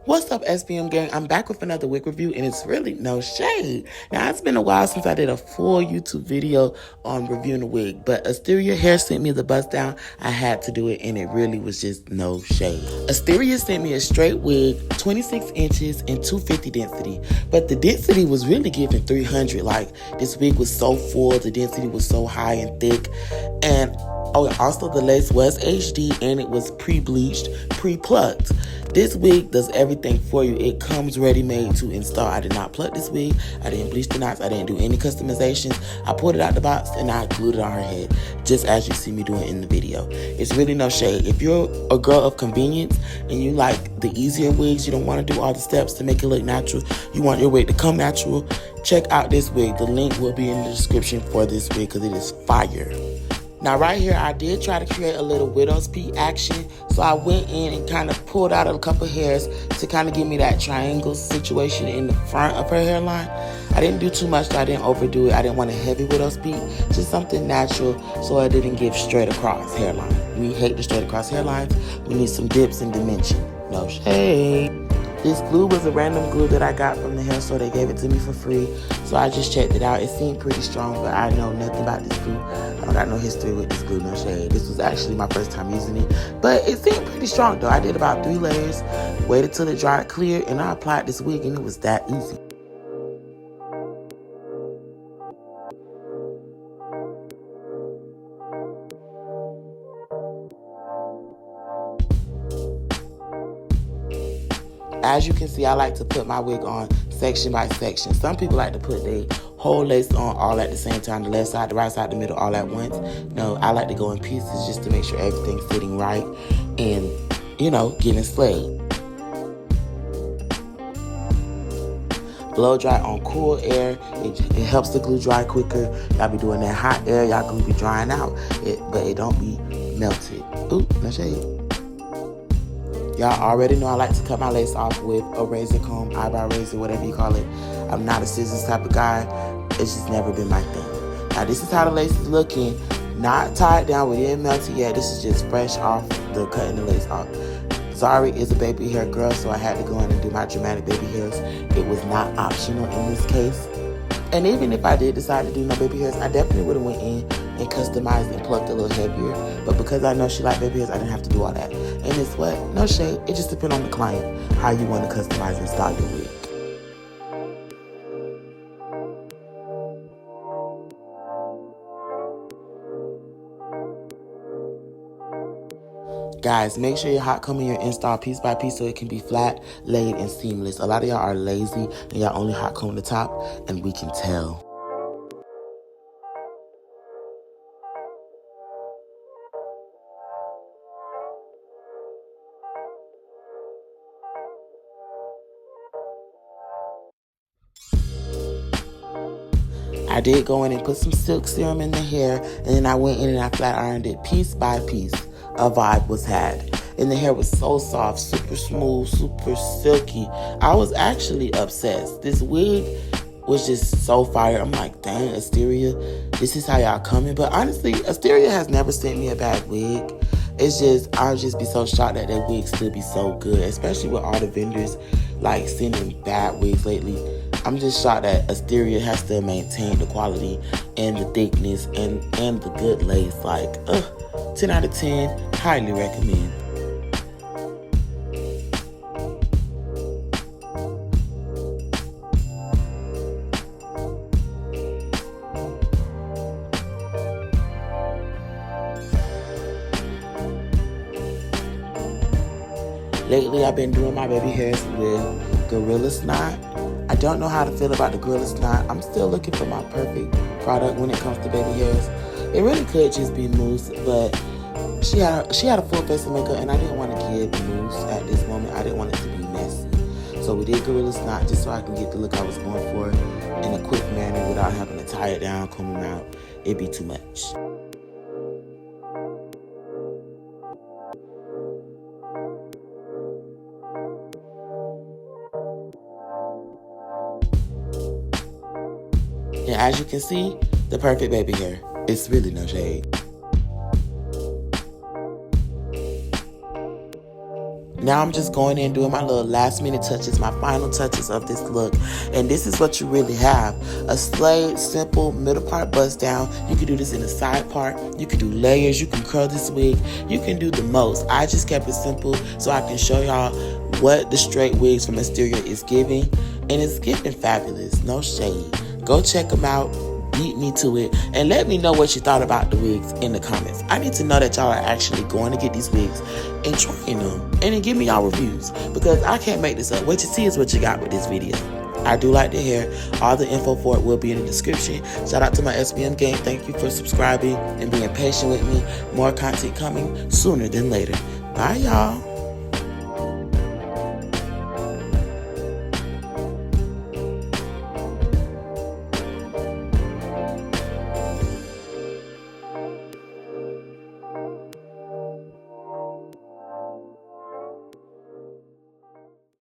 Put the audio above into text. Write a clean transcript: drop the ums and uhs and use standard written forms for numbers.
What's up, SBM gang? I'm back with another wig review, and it's really no shade. Now, it's been a while since I did a full YouTube video on reviewing a wig, but Asteria Hair sent me the Bussdown. I had to do it, and it really was just no shade. Asteria sent me a straight wig, 26 inches and 250 density, but the density was really giving 300. Like, this wig was so full, the density was so high and thick, and also the lace was HD, and it was pre-bleached, pre-plucked. This wig does everything for you. It comes ready-made to install. I did not pluck this wig. I didn't bleach the knots. I didn't do any customizations. I pulled it out the box and I glued it on her head, just as you see me doing in the video. It's really no shade. If you're a girl of convenience and you like the easier wigs, you don't want to do all the steps to make it look natural, you want your wig to come natural, check out this wig. The link will be in the description for this wig because it is fire. Now right here, I did try to create a little widow's peak action. So I went in and kind of pulled out a couple hairs to kind of give me that triangle situation in the front of her hairline. I didn't do too much, so I didn't overdo it. I didn't want a heavy widow's peak, just something natural so I didn't give straight across hairline. We hate the straight across hairlines. We need some dips and dimension. No shade. This glue was a random glue that I got from the hair store. They gave it to me for free. So I just checked it out. It seemed pretty strong, but I know nothing about this glue. I don't got no history with this glue, no shade. This was actually my first time using it. But it seemed pretty strong though. I did about 3 layers, waited till it dried clear, and I applied this wig, and it was that easy. As you can see, I like to put my wig on section by section. Some people like to put their whole lace on all at the same time, the left side, the right side, the middle, all at once. No, I like to go in pieces just to make sure everything's sitting right and, you know, getting slayed. Blow dry on cool air. It helps the glue dry quicker. Y'all be doing that hot air, y'all glue be drying out, but it don't be melted. Ooh, no shade. Y'all already know I like to cut my lace off with a razor comb, eyebrow razor, whatever you call it. I'm not a scissors type of guy. It's just never been my thing. Now this is how the lace is looking. Not tied down, we didn't melt it yet. This is just fresh off the cutting the lace off. Zari is a baby hair girl, so I had to go in and do my dramatic baby hairs. It was not optional in this case. And even if I did decide to do no baby hairs, I definitely would have went in and customized and plucked a little heavier. But because I know she liked baby hairs, I didn't have to do all that. And it's what? No shade. It just depends on the client, how you want to customize and style your wig. Guys, make sure you're hot combing your install piece by piece so it can be flat, laid, and seamless. A lot of y'all are lazy and y'all only hot comb the top, and we can tell. I did go in and put some silk serum in the hair, and then I went in and I flat ironed it piece by piece. A vibe was had. And the hair was so soft, super smooth, super silky. I was actually obsessed. This wig was just so fire. I'm like, dang, Asteria, this is how y'all coming. But honestly, Asteria has never sent me a bad wig. It's just, I'll just be so shocked that that wig still be so good, especially with all the vendors like sending bad wigs lately. I'm just shocked that Asteria has still maintained the quality and the thickness and the good lace. Like, 10 out of 10, highly recommend. Lately, I've been doing my baby hairs with Gorilla Snot. I don't know how to feel about the Gorilla Snot. I'm still looking for my perfect product when it comes to baby hairs. It really could just be mousse, but she had a full face of makeup, and I didn't want to give mousse at this moment. I didn't want it to be messy. So we did Gorilla Snot just so I can get the look I was going for in a quick manner without having to tie it down, comb them out. It'd be too much. And as you can see, the perfect baby hair. It's really no shade. Now I'm just going in doing my little last minute touches, my final touches of this look. And this is what you really have. A slayed, simple, middle part bust down. You can do this in the side part. You can do layers. You can curl this wig. You can do the most. I just kept it simple so I can show y'all what the straight wigs from Asteria is giving. And it's giving fabulous. No shade. Go check them out. Beat me to it, and let me know what you thought about the wigs in the comments. I need to know that y'all are actually going to get these wigs and trying them, and then give me y'all reviews, because I can't make this up. What you see is what you got with this video. I do like the hair. All the info for it will be in the description. Shout out to my SBM gang. Thank you for subscribing and being patient with me. More content coming sooner than later. Bye, y'all.